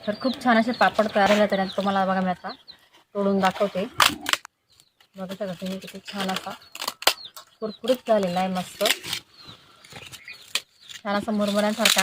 तर खूप छान असे पापड तयार झाले तर तुम्हाला बघा मी आता तोडून दाखवते। बघू शकता तुम्ही किती छान असा कुरकुरीत झालेला आहे, मस्त छान असा मुरमुऱ्यांसारखा।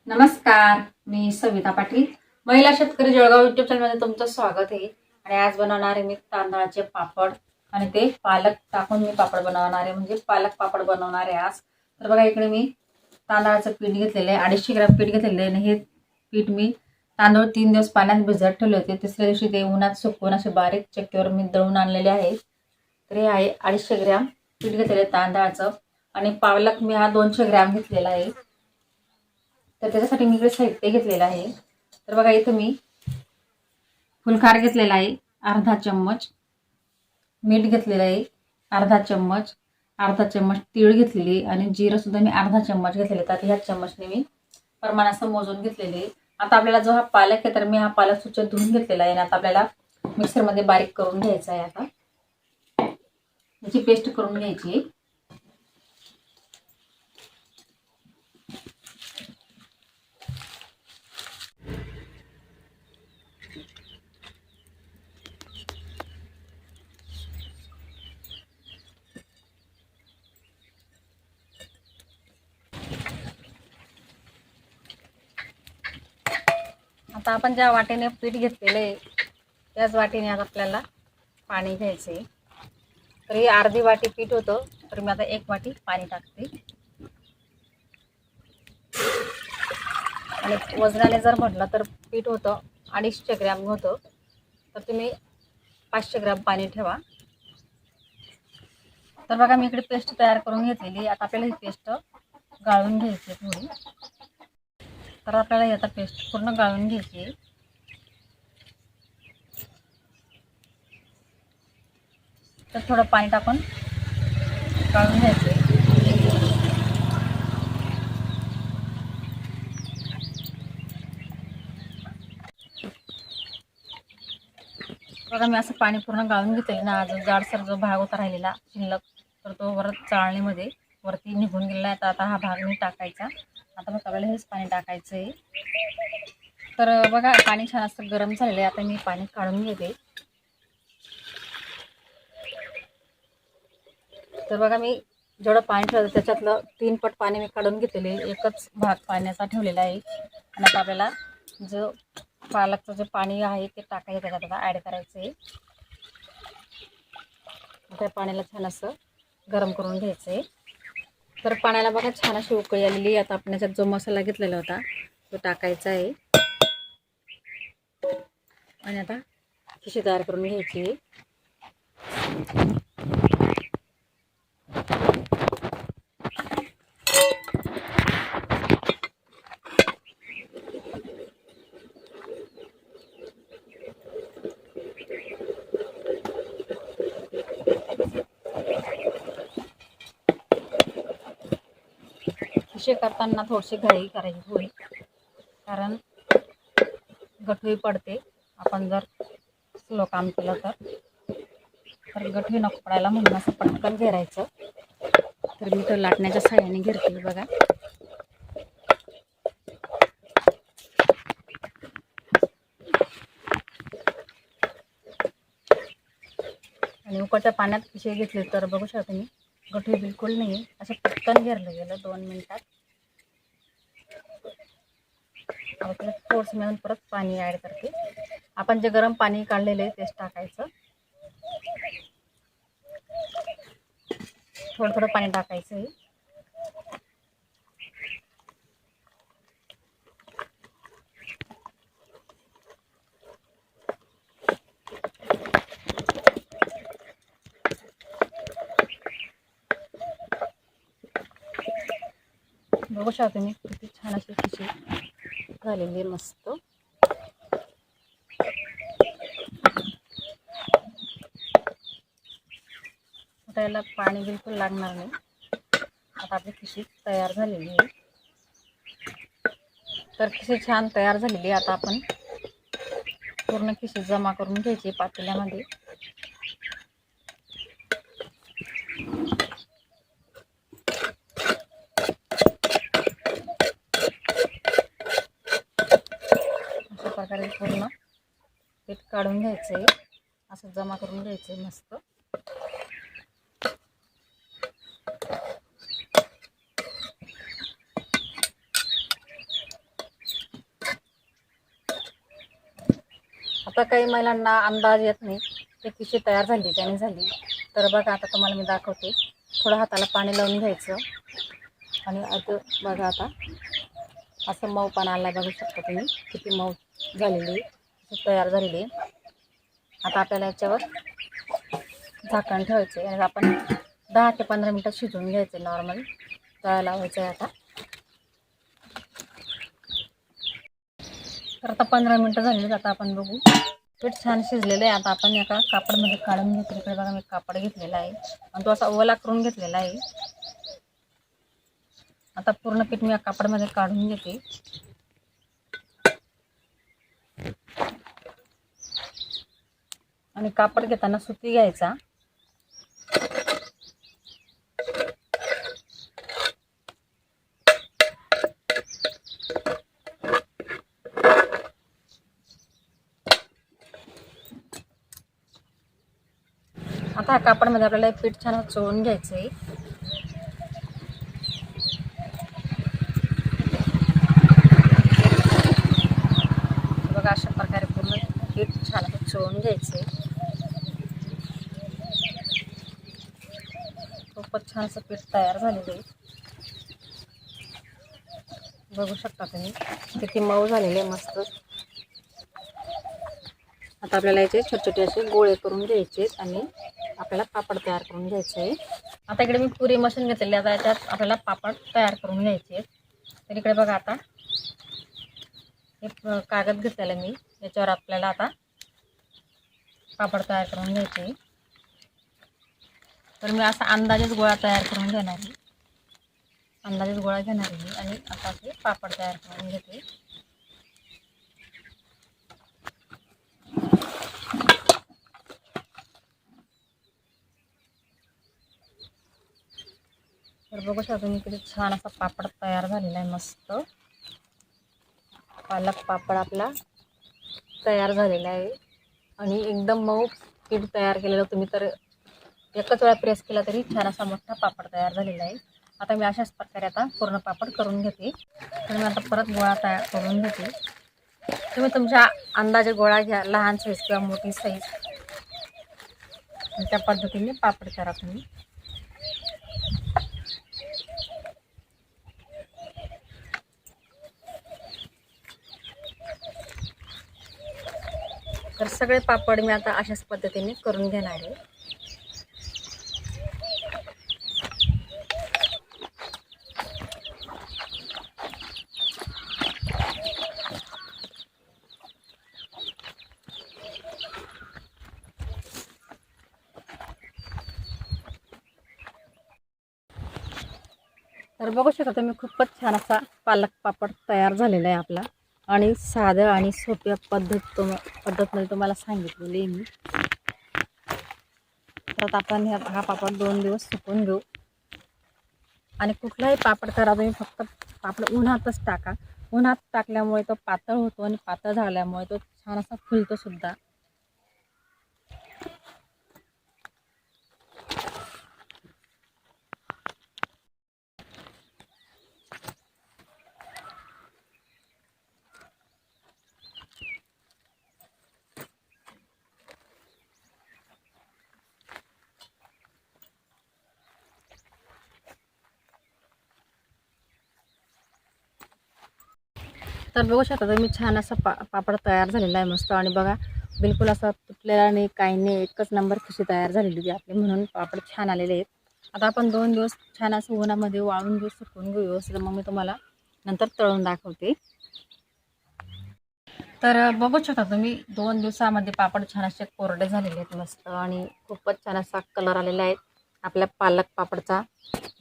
नमस्कार, मी सविता पाटील, महिला शेतकरी जळगाव यूट्यूब चॅनलमध्ये तुमचं स्वागत आहे। आणि आज बनवणार आहे मी तांदळाचे पापड आणि ते पालक टाकून मी पापड बनवणार आहे, म्हणजे पालक पापड बनवणार आहे आज। तर बघा इकडे मी तांदळाचं पीठ घेतलेलं आहे, 250 ग्रॅम पीठ घेतलेलं आहे। हे पीठ मी तांदूळ 3 दिवस पाण्यात भिजत ठेवले होते, तिसऱ्या दिवशी ते उन्हात सुकवून असे बारीक चक्कीवर मी दळून आणलेले आहे। तर हे आहे 250 ग्रॅम पीठ घेतलेलं आहे तांदळाचं। आणि पालक मी हा 200 ग्रॅम घेतलेला आहे। तर त्याच्यासाठी मी इकडे साहित्य घेतलेलं आहे। तर बघा इथं मी फुलखार घेतलेला आहे अर्धा चम्मच, मीठ घेतलेलं आहे अर्धा चम्मच, अर्धा चम्मच तीळ घेतलेली आणि जिरं सुद्धा मी अर्धा चम्मच घेतलेले। तर ह्या चम्मचने मी प्रमाणासह मोजून घेतलेले। आता आपल्याला जो हा पालक आहे तर मी हा पालक स्वच्छ धुवून घेतलेला आहे आणि आता आपल्याला मिक्सरमध्ये बारीक करून घ्यायचा आहे। आता याची पेस्ट करून घ्यायची। आता आपण ज्या वाटीने पीठ घेतलेले आहे त्याच वाटीने आता आपल्याला पाणी घ्यायचे। तर ही अर्धी वाटी पीठ होतं, तर मी आता 1 वाटी पाणी टाकते। आणि वजनाने जर म्हटलं तर पीठ होतं 250 ग्रॅम होतं, तर तुम्ही 500 ग्रॅम पाणी ठेवा। तर बघा मी इकडे पेस्ट तयार करून घेतलेली। आता आपल्याला ही पेस्ट गाळून घ्यायची थोडी। तर आपल्याला आता पेस्ट पूर्ण गाळून घ्यायची। तर थोडं पाणी टाकून गाळून घ्यायचे। बघा मी असं पाणी पूर्ण गाळून घेतलेलं ना, जो जाडसर जो भाग होता राहिलेला शिल्लक, तर तो वरत चाळणीमध्ये वरती निघून गेलेला आहे। आता हा भाग मी टाकायचा। आता मग आपल्याला हेच पाणी टाकायचं आहे। तर बघा पाणी छान असं गरम झालेलं आहे। आता मी पाणी काढून घेते। तर बघा मी जेवढं पाणी ठेवलं त्याच्यातलं 3 पट पाणी मी काढून घेतलेले, एकच भाग पाण्याचा ठेवलेला आहे। आणि आता आपल्याला जो पालकचं जे पाणी आहे ते टाकायचं, त्याच्यात आता ॲड करायचं आहे। त्या पाण्याला छान असं गरम करून घ्यायचं आहे। तर पाण्याला बघा छान अशी उकळी आलेली। आता आपण याच्यात जो मसाला घेतलेला होता तो टाकायचा आहे आणि आता खिशी तयार करून घ्यायची आहे। खिशी करताना थोडीशी घाई करायची थोडी, कारण गठुई पडते आपण जर स्लो काम केलं तर गठुई नको पडायला, म्हणून असं पटकन घेरायचं। तर मी तर लाटण्याच्या साह्याने घेरते बघा। आणि उकळत्या पाण्यात खिशी घेतली तर बघू शकता तुम्ही गठुई बिलकुल नाही, असं पटकन घेरलं गेलं 2 मिनिटात। आता थोडंसं मिळून परत पाणी ॲड करते। आपण जे गरम पाणी काढलेलं आहे तेच टाकायचं। थोडं थोडं पाणी टाकायचं आहे। बघू शकता तुम्ही किती छान अशी खिशी झालेली आहे, मस्त। आता याला पाणी बिलकुल लागणार नाही। आता आपली खिशी तयार झालेली आहे। तर खिशी छान तयार झालेली आहे। आता आपण पूर्ण खिशी जमा करून घ्यायची पातेल्यामध्ये। काढून घ्यायचं आहे, असं जमा करून घ्यायचं आहे मस्त. आता काही महिलांना अंदाज येत नाही ते कशी तयार झाली त्याने झाली. तर बघा आता तुम्हाला मी दाखवते. थोडं हाताला पाणी लावून घ्यायचं आणि आता बघा आता असं मऊ पाणी आला, बघू शकता तुम्ही किती मऊ झालेली तयार झालेली. आता आपल्याला याच्यावर झाकण ठेवायचं आहे आणि आपण 10 ते 15 मिनटं शिजवून घ्यायचं नॉर्मल तळा लावायचं आहे. आता 15 मिनटं झालेली. आता आपण बघू पीठ छान शिजलेलं आहे. आता आपण एका कापडमध्ये काढून घेतलं. इकडे बघा मी कापड घेतलेला आहे आणि तो असा ओला करून घेतलेला आहे. आता पूर्ण पीठ मी या कापडमध्ये काढून घेते. आणि कापड घेताना सुती घ्यायचा. आता हा कापडमध्ये आपल्याला पीठ छान चोळून घ्यायचं आहे. बघा अशा प्रकारे पूर्ण पीठ छान चोळून घ्यायचं आहे. खूपच छान असं पीठ तयार झालेलं आहे. बघू शकता तुम्ही किती मऊ झालेले मस्त. आता आपल्याला याचे छोटे छोटे असे गोळे करून घ्यायचे आणि आपल्याला पापड तयार करून घ्यायचे आहे. आता इकडे मी पुरी मशीन घेतलेली. आता याच्यात आपल्याला पापड तयार करून घ्यायचे. तर इकडे बघा आता हे कागद घेतलेला मी, याच्यावर आपल्याला आता पापड तयार करून घ्यायचे. तर मी असा अंदाजेच गोळा तयार करून घेणार आहे. अंदाजेच गोळा घेणार आहे आणि आता ते पापड तयार करून घेते. तर बघू शकता तुम्ही किती छान असा पापड तयार झालेला आहे मस्त. पालक पापड आपला तयार झालेला आहे आणि एकदम मऊ पीठ तयार केलेलं तुम्ही. तर एकच वेळा प्रेस केला तरी छान असा मोठा पापड तयार झालेला आहे. आता मी अशाच प्रकारे आता पूर्ण पापड करून घेते. तर मी आता परत गोळा तयार करून घेते. तुम्ही तुमच्या अंदाजे गोळा घ्या, लहान साईज किंवा मोठी साईज, त्या पद्धतीने पापड करा तुम्ही. तर सगळे पापड मी आता अशाच पद्धतीने करून घेणार आहे. तर बघू शकता तुम्ही खूपच छान असा पालक पापड तयार झालेला आहे आपला. आणि साध्या आणि सोप्या पद्धतमध्ये तुम्हाला सांगितलेली आहे मी. तर आपण हा पापड 2 दिवस सुकवून घेऊ. आणि कुठलाही पापड करा तुम्ही फक्त पापड उन्हातच टाका. उन्हात टाकल्यामुळे तो पातळ होतो आणि पातळ झाल्यामुळे तो छान असा फुलतो सुद्धा. तर बघू शकता तुम्ही छान असा पापड तयार झालेला आहे मस्त. आणि बघा बिलकुल असा तुटलेला नाही, काही नाही, एकच नंबर कशी तयार झालेली आपली. म्हणून पापड छान आलेले आहेत. आता आपण 2 दिवस छान असं उन्हामध्ये वाळून घेऊ, सुकवून घेऊ व्यवस्थित. मग मी तुम्हाला नंतर तळून दाखवते. तर बघू शकता तुम्ही 2 दिवसामध्ये पापड छान असे कोरडे झालेले आहेत मस्त. आणि खूपच छान असा कलर आलेला आहे आपल्या पालक पापडचा.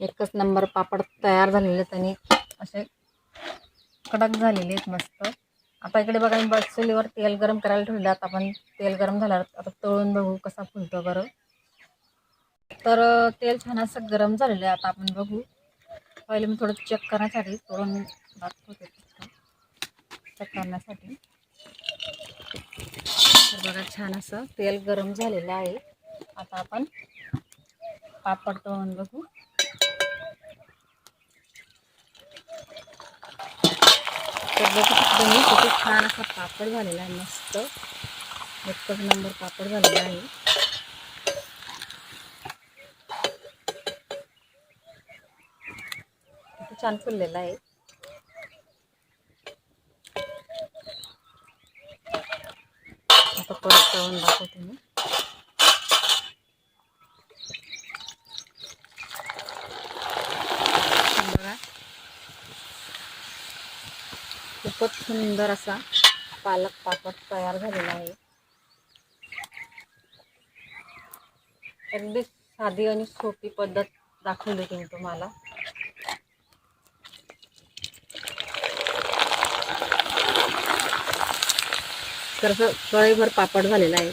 एकच नंबर पापड तयार झालेले आहेत आणि असे कडक झालेले आहेत मस्त. आता इकडे बघा मी चुलीवर तेल गरम करायला ठेवलं. आता आपण तेल गरम झाल्यावर आता तळून बघू कसा फुलतो बरं. तर तेल छान असं गरम झालेलं आहे. आता आपण बघू. पहिले मी थोडं चेक करण्यासाठी तळून दाखवते, चेक करण्यासाठी. तर बघा छान असं तेल गरम झालेलं आहे. आता आपण पापड तळून बघू. तर बघू शकता मी किती छान असा पापड झालेला आहे. मस्त एकच नंबर पापड झालेला आहे. किती छान फुललेला आहे. आता परत तळून दाखवते मी. बघा खूपच सुंदर असा पालक पापड तयार झालेला आहे. अगदी साधी आणि सोपी पद्धत दाखवली मी तुम्हाला. तर असं कढईभर पापड झालेला आहे.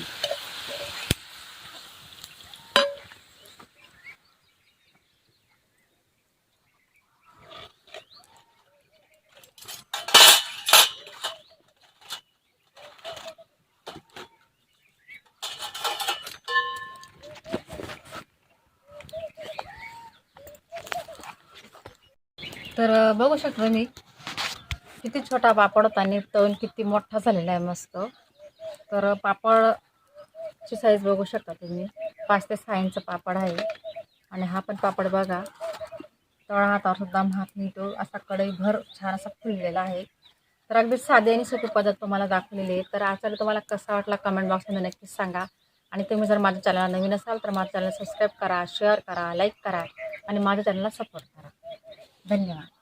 तर बघू शकता मी किती छोटा पापड होता आणि तळून किती मोठा झालेला आहे मस्त. तर पापडची साईज बघू शकता तुम्ही, 5 ते 6 इंच पापड आहे. आणि हा पण पापड बघा तळा हातावर सुद्धा महाग निघतो असा कढईभर छान असा फुललेला आहे. तर अगदी साधी आणि सोपी पद्धत तुम्हाला दाखवलेली आहे. तर आजचा तुम्हाला कसा वाटला कमेंट बॉक्समध्ये नक्कीच सांगा. आणि तुम्ही जर माझ्या चॅनलला नवीन असाल तर माझ्या चॅनल सबस्क्राईब करा, शेअर करा, लाईक करा आणि माझ्या चॅनलला सपोर्ट करा. धन्यवाद.